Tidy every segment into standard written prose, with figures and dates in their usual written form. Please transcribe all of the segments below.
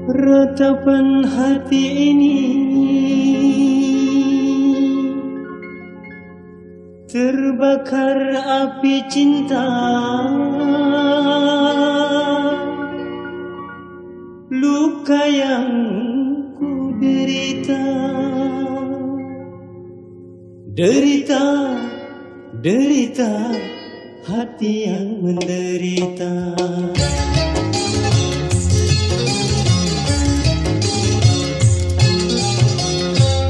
Ratapan hati ini terbakar api cinta, luka yang ku derita, derita, derita, hati yang menderita.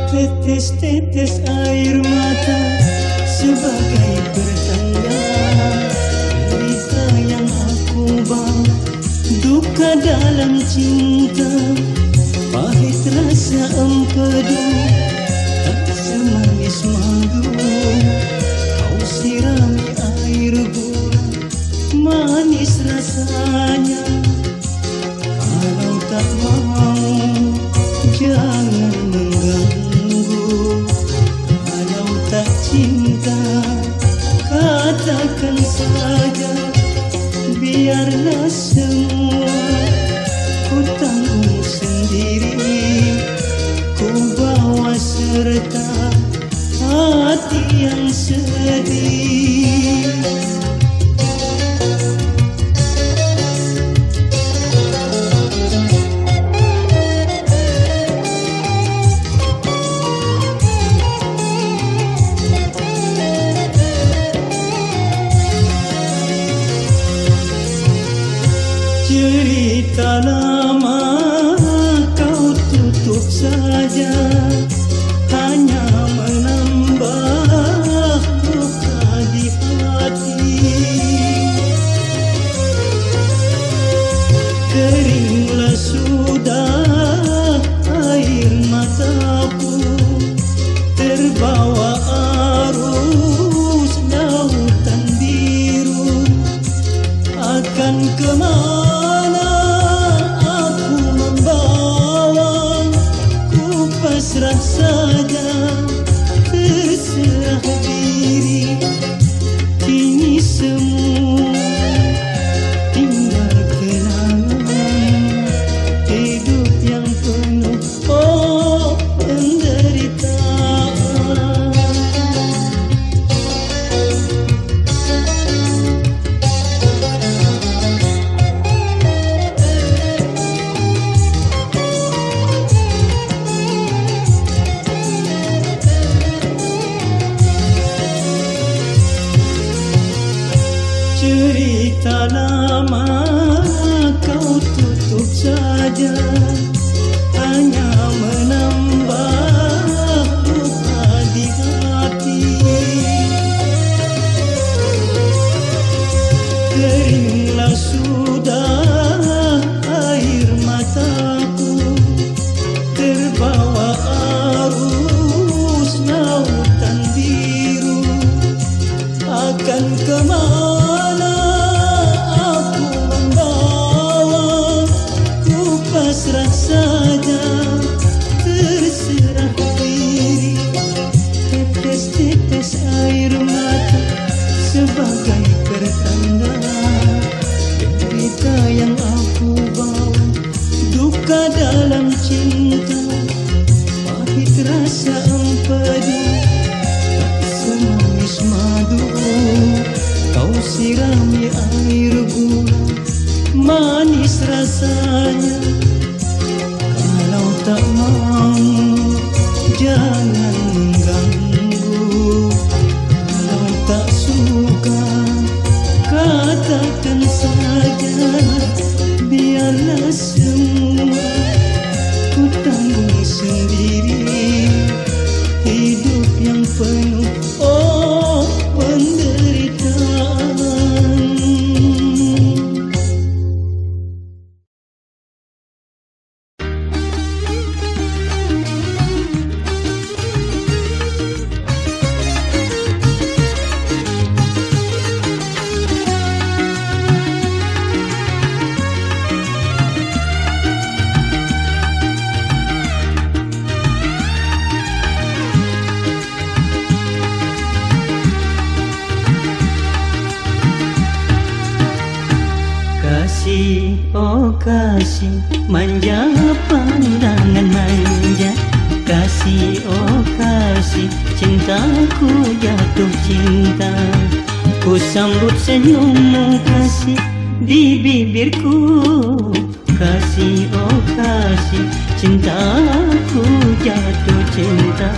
Tetes-tetes air mata sebagai pertanda derita yang aku bawa, duka dalam cinta, pahit rasa empedu, tak semanis madu. Kau sirami air gula, manis rasanya. Kalau tak mau, jangan mengganggu. Kalau tak cinta, katakan saja. Biarlah semua ku tanggung sendiri, ku bawa serta hati yang sedih. Cerita lama kau tutup saja, hanya menambah luka di hati. Keringlah sudah air mataku, terbawa arus lautan biru. Akan kemana aku membawa, ku pasrah saja, terserah diri. Kini semua tinggal kenangan hidup yang penuh penderitaan. Cerita lama kau tutup saja, hanya menambah luka di hati. Keringlah sudah air mataku, terbawa arus lautan biru. Akan kemana aku membawa, ku pasrah saja, terserah diri. Tetes-tetes air mata sebagai pertanda derita yang aku bawa, duka dalam cinta, pahit rasa empedu, tak semanis madu. Kau sirami air gula, manis rasanya. Kalau tak mau, jangan mengganggu. Kalau tak suka, katakan saja. Biarlah semua ku tanggung sendiri, hidup yang penuh penderitaan. Kasih, oh kasih, manja pandangan manja. Kasih, oh kasih, cintaku jatuh cinta. Ku sambut senyummu kasih di bibirku. Kasih, oh kasih, cintaku jatuh cinta.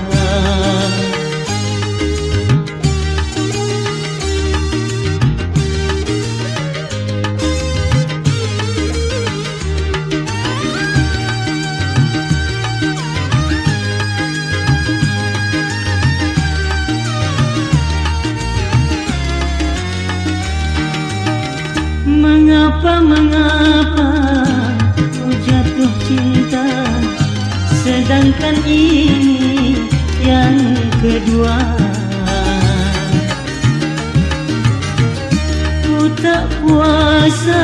Mengapa ku jatuh cinta, sedangkan ini yang kedua. Ku tak kuasa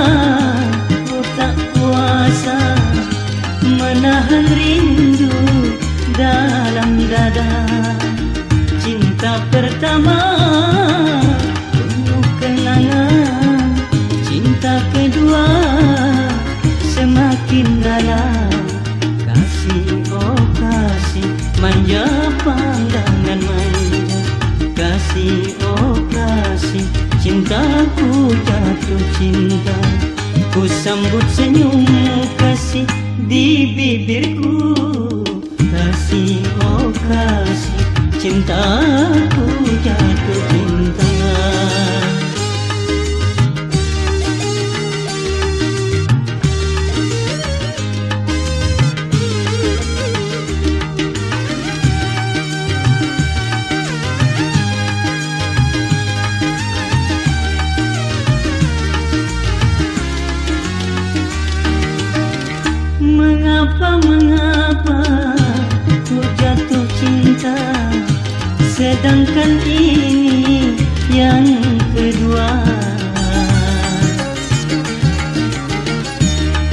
menahan rindu dalam dada. Cinta pertama penuh kenangan, cinta kedua semakin dalam. Kasih, oh kasih, manja pandangan manja. Kasih, oh kasih, cintaku jatuh cinta. Ku sambut senyummu kasih di bibirku. Kasih, oh kasih, cintaku jatuh cinta. Mengapa ku jatuh cinta, sedangkan ini yang kedua.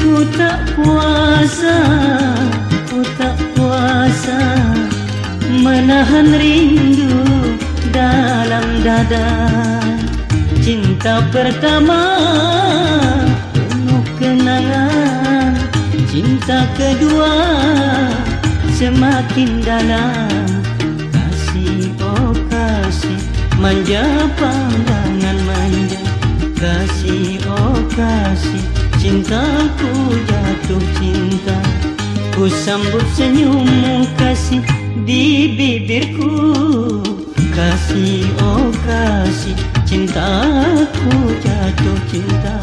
Ku tak kuasa menahan rindu dalam dada. Cinta pertama penuh kenangan, cinta kedua semakin dalam. Kasih, oh kasih, manja pandangan manja. Kasih, oh kasih, cintaku jatuh cinta. Ku sambut senyummu kasih di bibirku. Kasih, oh kasih, cintaku jatuh cinta.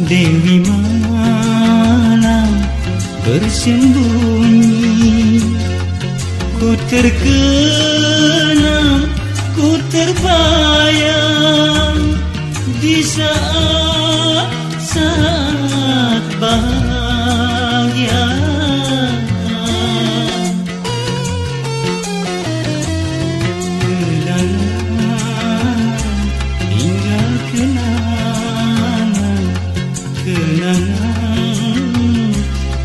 Dewi malam bersembunyi, ku terkenang, ku terbayang di saat-saat bahagia. Kenangan hingga kenangan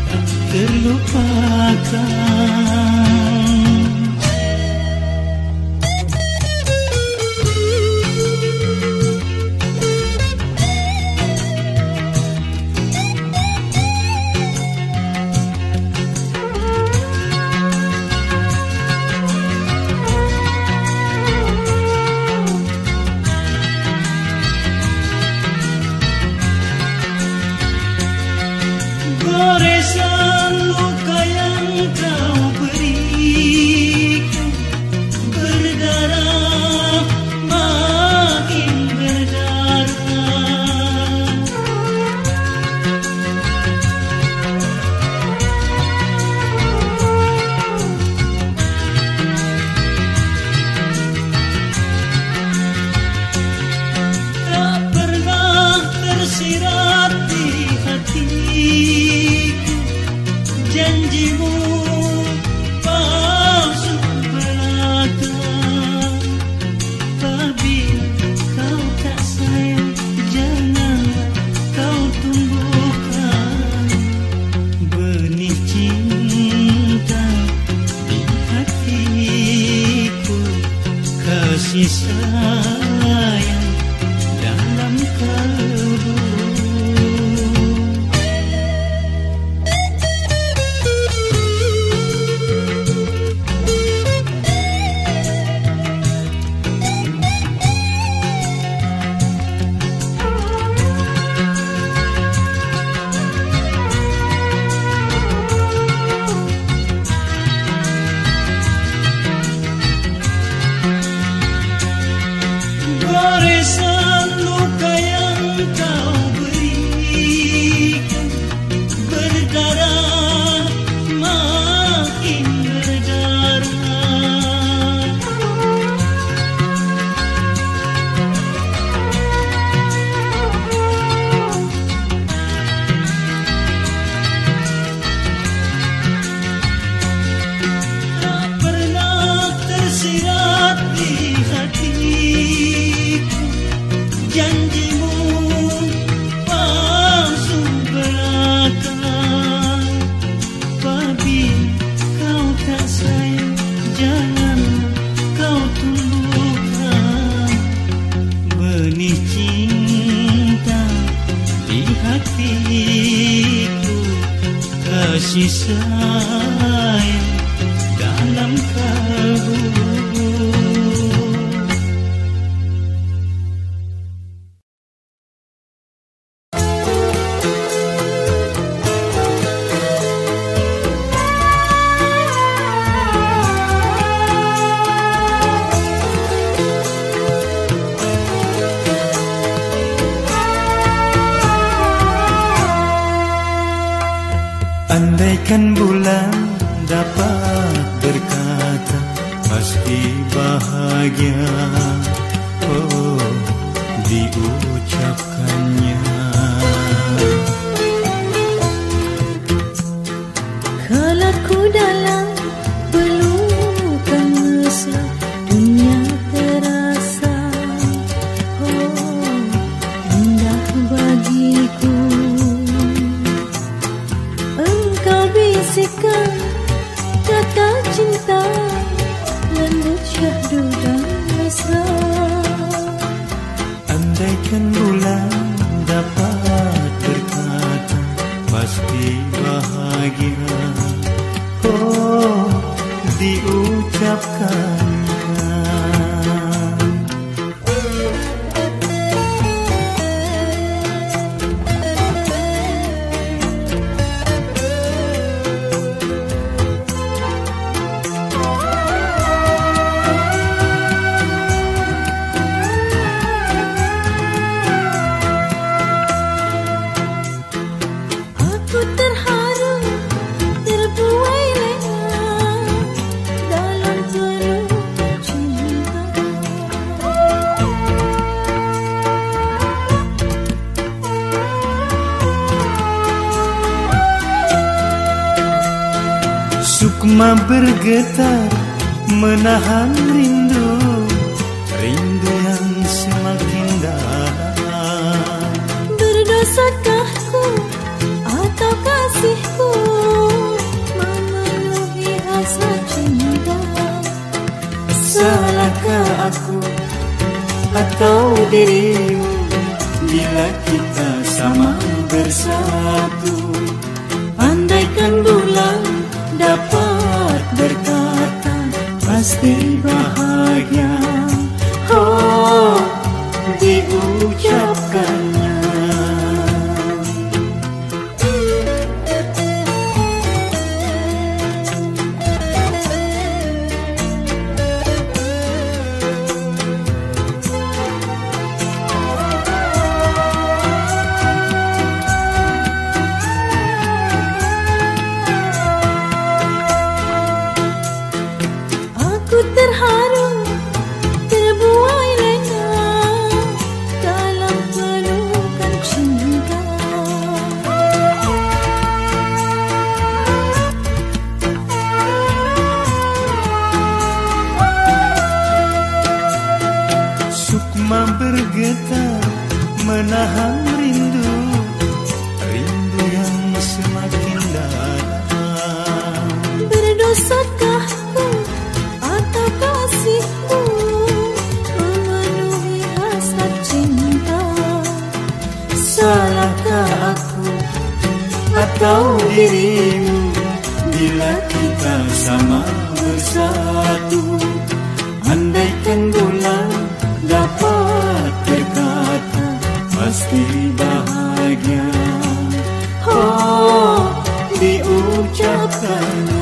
tak terlupakan. Goresan luka yang kau beri hatiku, janjimu palsu belaka. Apabila kau tak sayang, janganlah kau tumbuhkan benih cinta di hatiku, kasih sayang dalam kalbu. Goresan luka yang kau berikan berdarah, makin berdarah. Tak pernah tersirat di hatiku, janjimu palsu belaka. Apabila kau tak sayang, janganlah kau tumbuhkan benih cinta di hatiku, kasih sayang dalam kalbu. Andaikan bulan dapat berkata, pasti bahagia, oh, diucapkannya. Kalau ku dalam pelukan mesra, dunia terasa, oh, indah bagiku. Engkau bisikan kata cinta, lembut syahdu dan mesra. Andaikan bulan dapat berkata, pasti bahagia, oh, diucapkannya. Aku terharu, terbuai lena dalam penuh cinta. Sukma bergetar menahan rindu, rindu yang semakin dalam. Berdosakah ku atau kasihku memenuhi hasrat cinta? Salahkah aku atau dirimu bila kita sama bersatu? Andaikan bulan dapat berkata, pasti bahagia, oh, diucapkannya. atau dirimu, bila kita sama bersatu. Andaikan bulan dapat berkata, pasti bahagia. Oh, diucapkannya.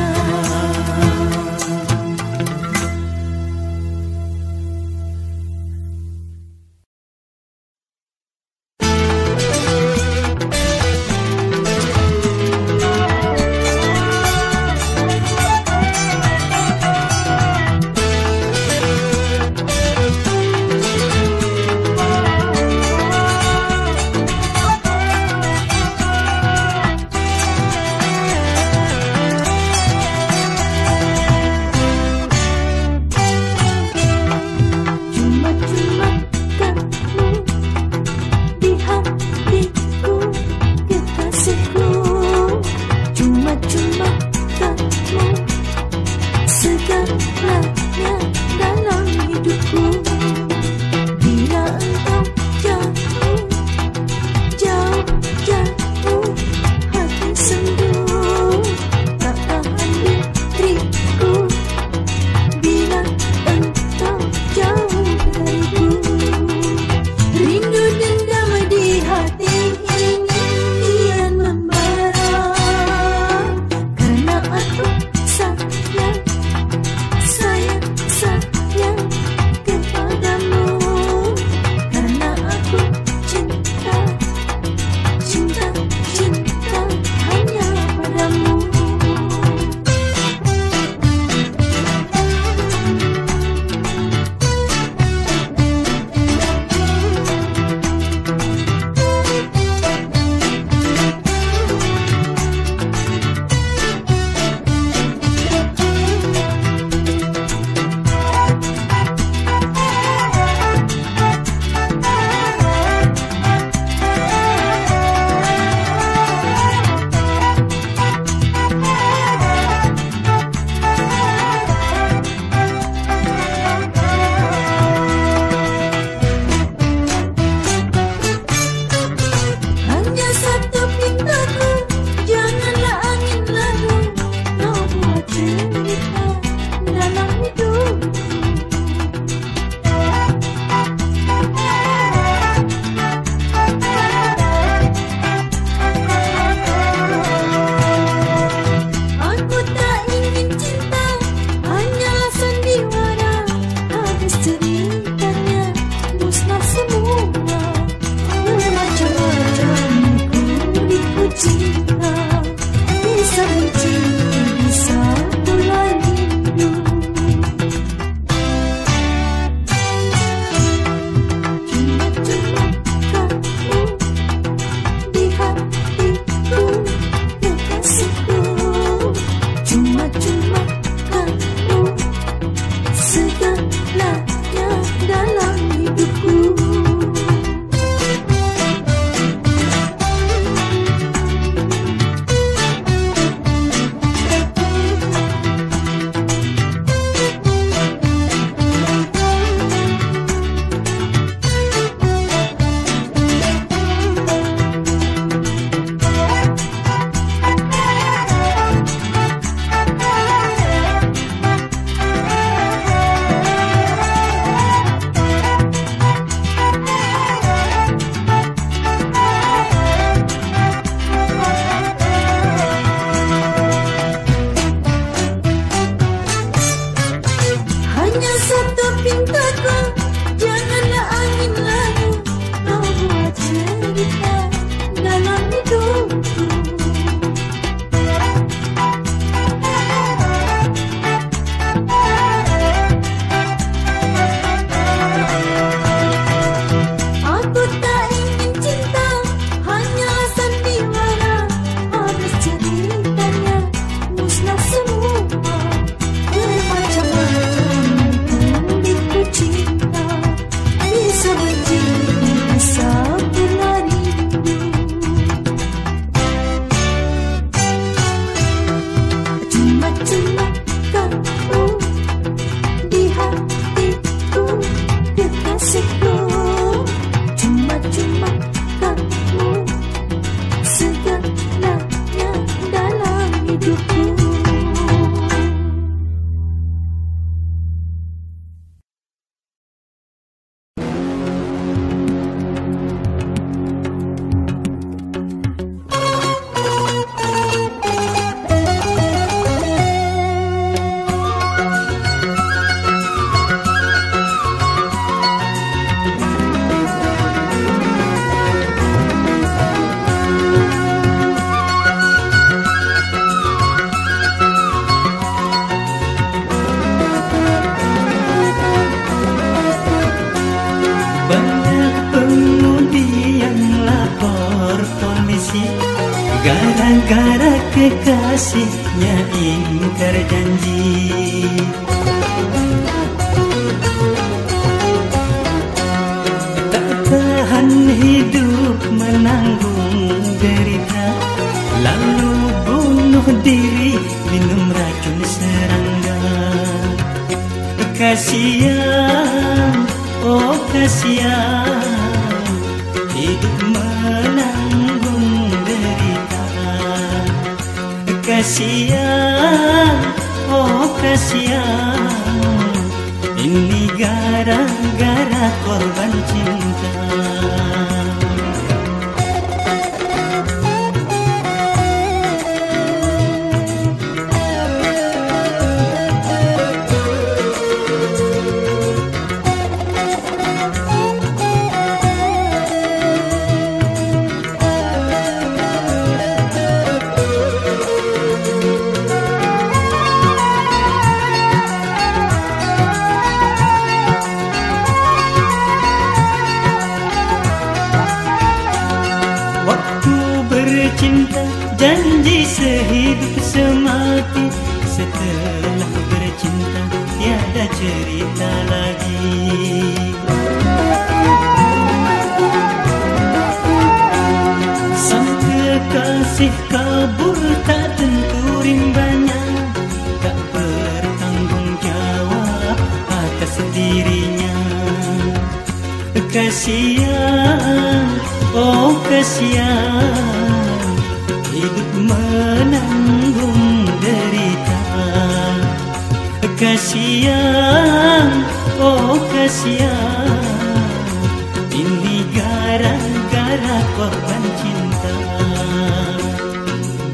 Gara-gara kekasihnya ingkar janji. Tak tahan hidup menanggung derita, lalu bunuh diri minum racun serangga. Kasihan, oh kasihan, hidup menanggung derita. Kasihan, oh kasihan, ini gara-gara korban cinta. Janji sehidup semati, setelah bercinta tiada cerita lagi. Sang kekasih kabur tak tentu rimbanya, tak bertanggung jawab atas dirinya. Kasihan, oh kasihan, hidup menanggung derita. Kasihan, oh kasihan, ini gara-gara korban cinta.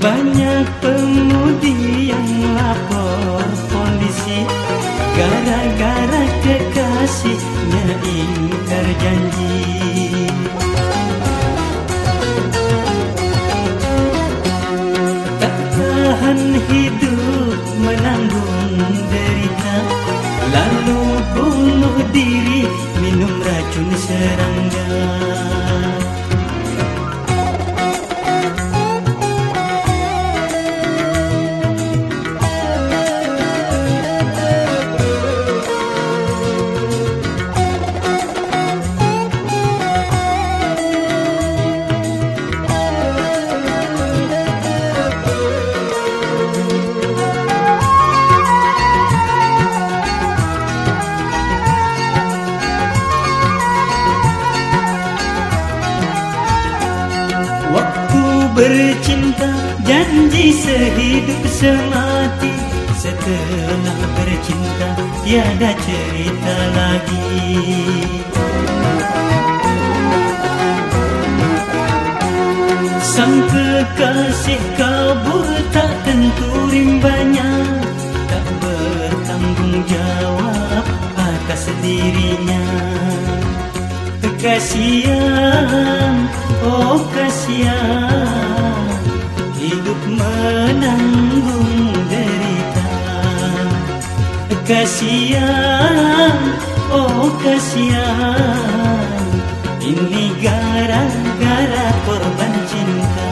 Banyak pemudi yang lapor polisi, gara-gara kekasihnya ingkar janji. Hidup menanggung derita, lalu bunuh diri minum racun serangga. Bercinta, janji sehidup semati, setelah bercinta tiada cerita lagi. Sang kekasih kabur tak tentu rimbanya, tak bertanggung jawab atas dirinya. Kasihan, oh kasihan, hidup menanggung derita. Kasihan, oh kasihan, ini gara-gara korban cinta.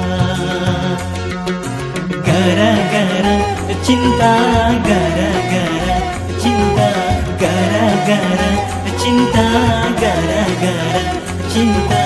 Gara-gara cinta, gara-gara cinta, gara-gara cinta, gara-gara cinta.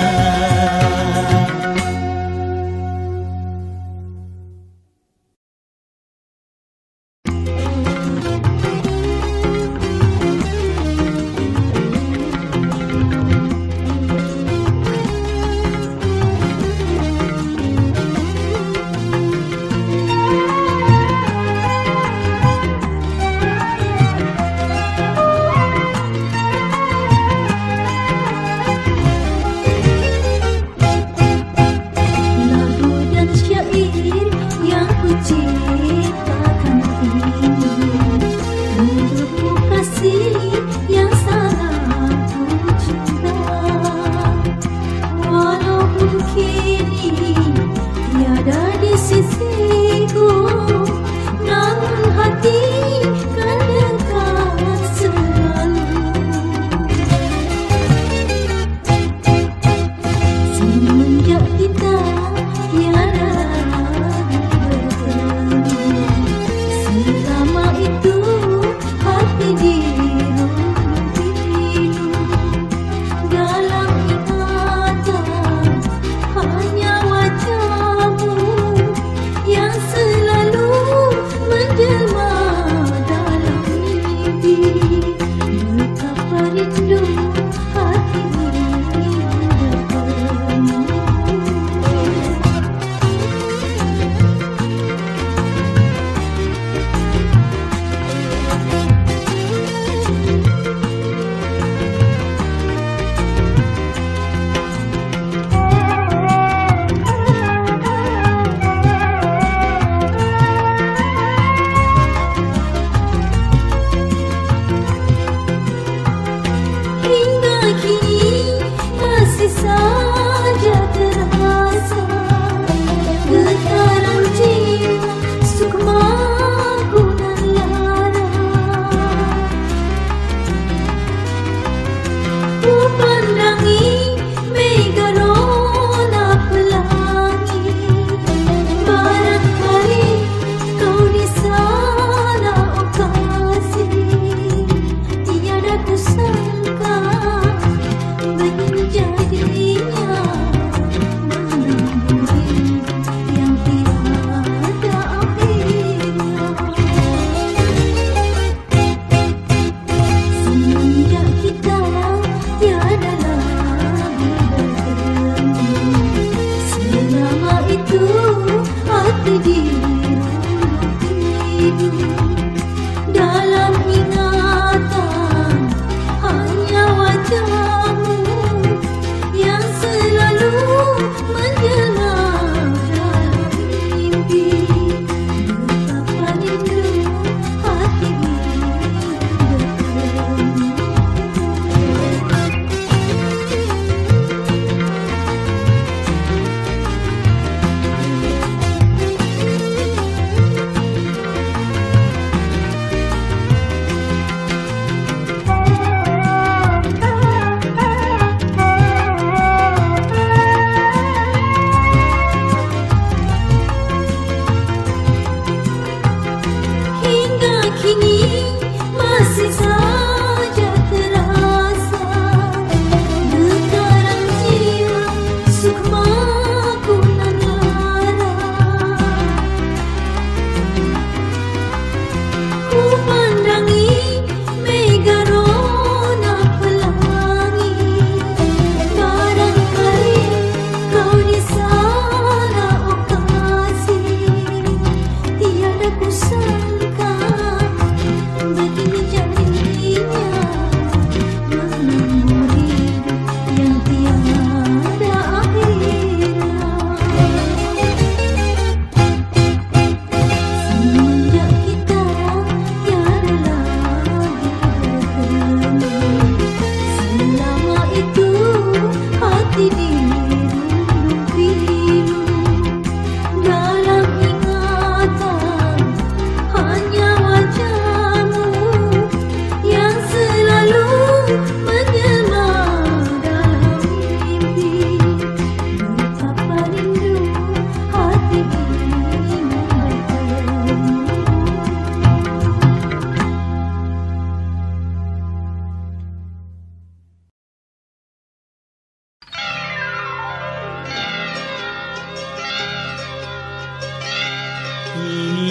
Kini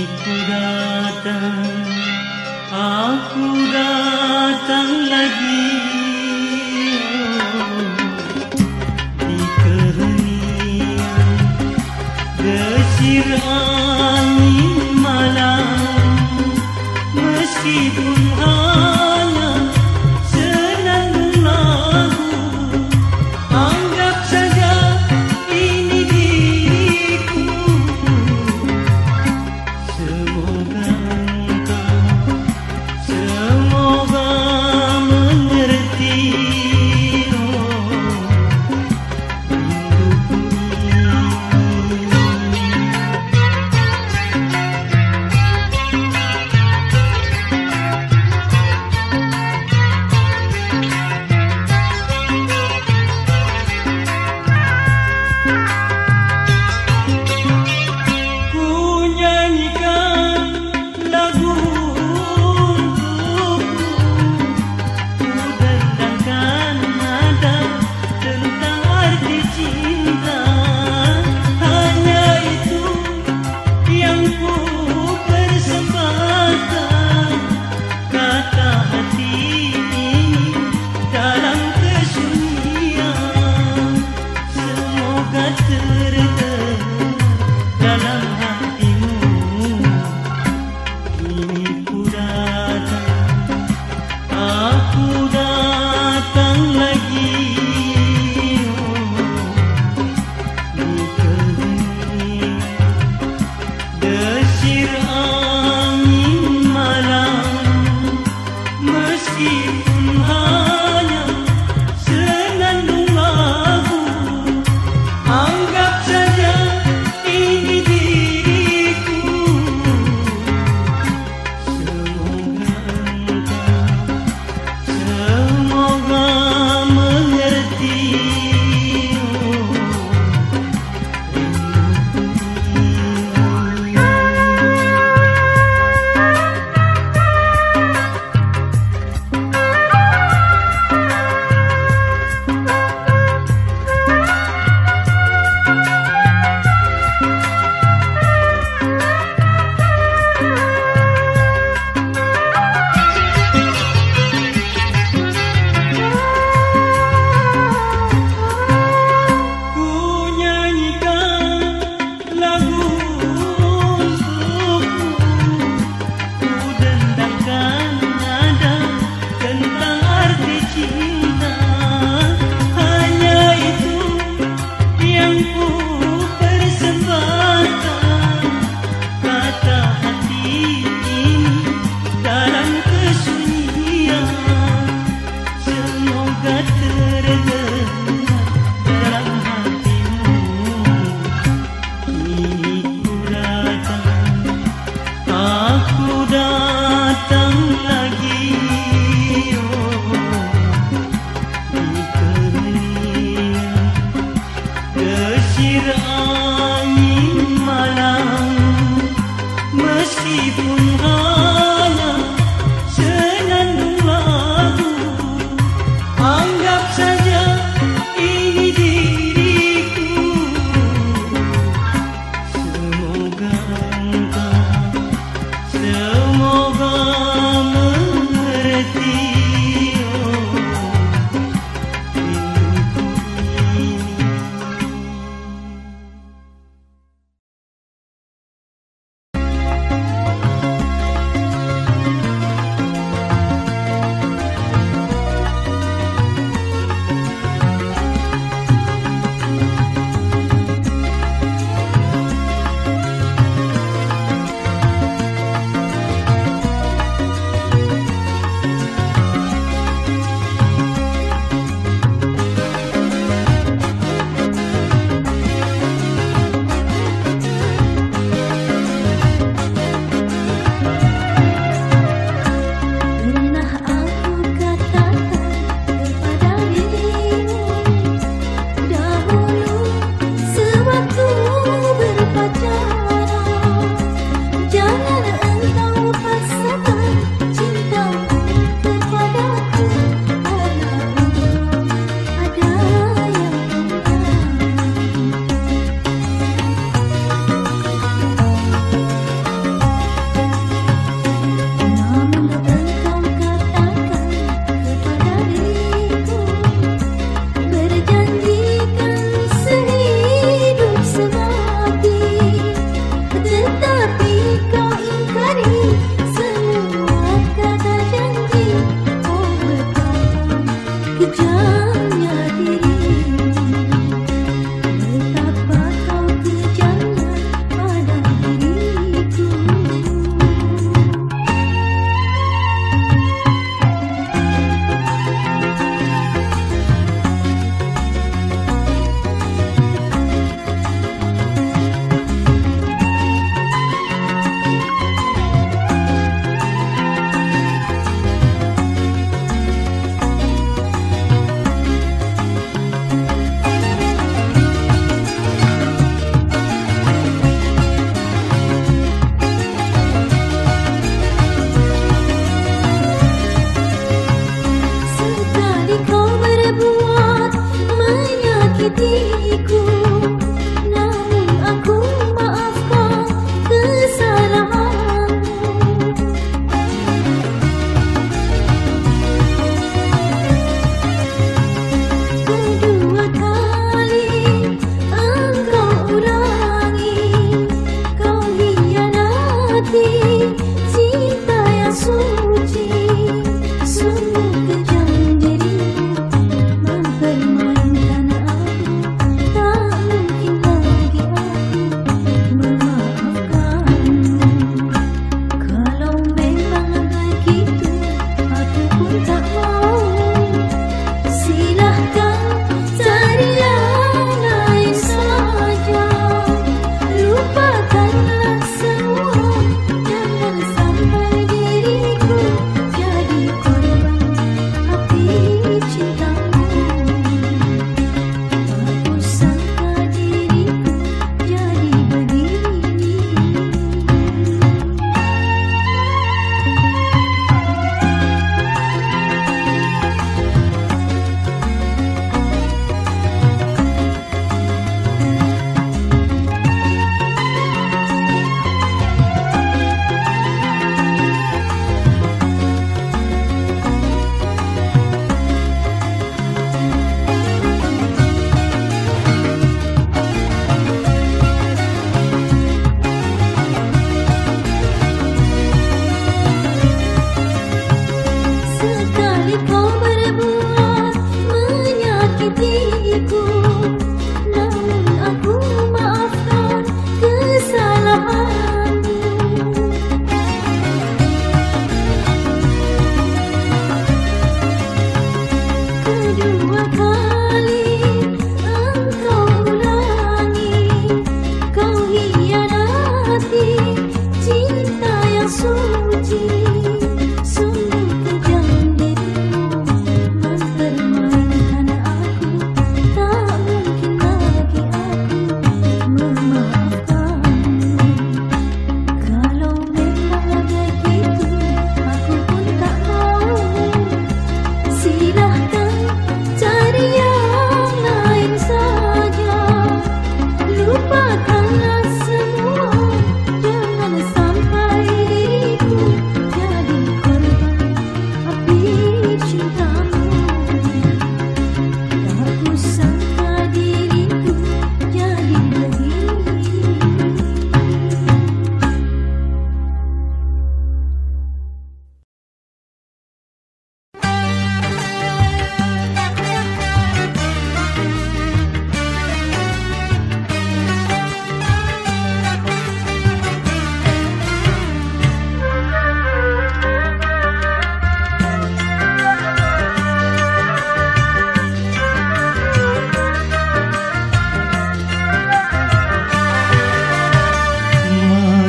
ku datang, aku datang lagi, di keheningan desir angin malam, meskipun hanya senandung lagu, anggap saja ini diriku. Semoga mengerti, rinduku ini.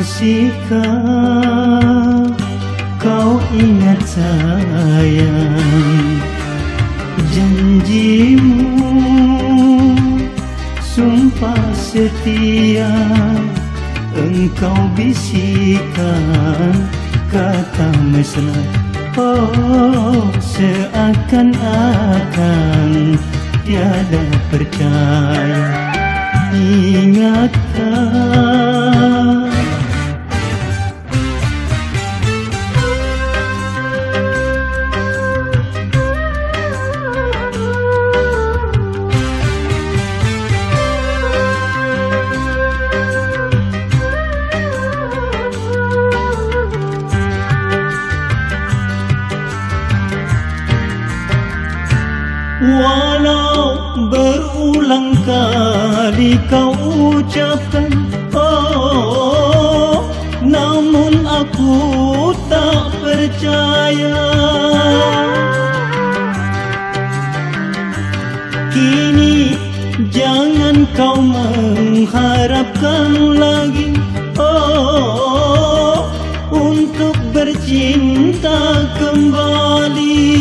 Masihkah kau ingat sayang janjimu, sumpah setia engkau bisikan kata mesra. Oh, seakan-akan tiada percaya. Ingatkah walau berulang kali kau ucapkan oh, namun aku tak percaya. Kini jangan kau mengharapkan lagi oh, untuk bercinta kembali.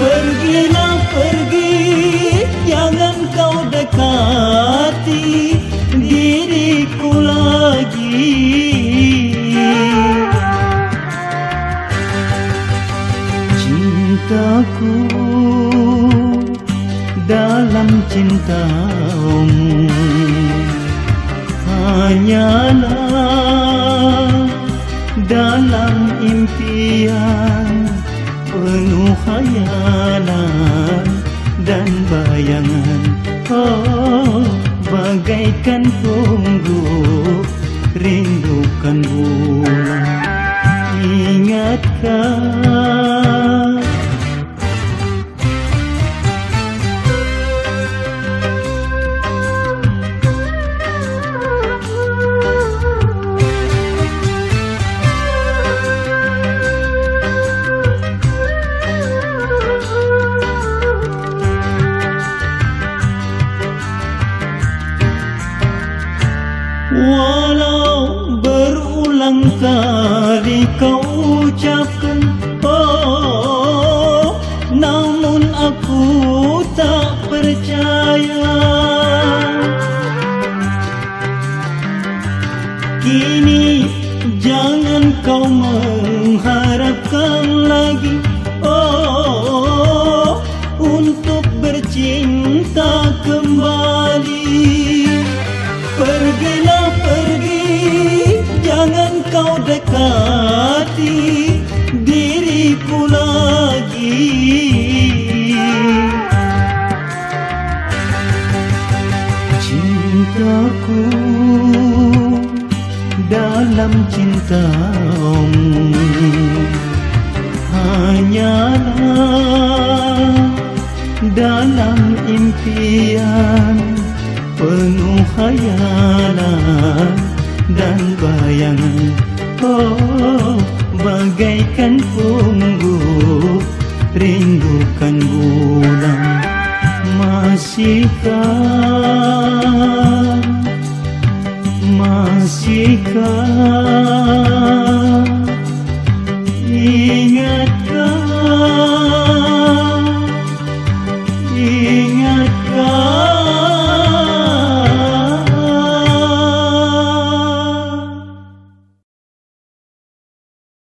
Pergilah pergi, jangan kau dekati diriku lagi. Cintaku dalam cintamu hanyalah dalam impian, penuh khayalan dan bayangan. Oh, bagaikan tunggu rindukan bulan. Ingatkah walau berulang kali kau ucapkan oh, namun aku tak percaya. Kini jangan kau mengharapkan lagi oh, untuk bercinta kembali. Pergilah pergi, jangan kau dekati diriku lagi. Cintaku dalam cintamu hanyalah dalam impian, penuh khayalan dan bayangan. Oh, bagaikan tunggu rindukan bulan. Masihkah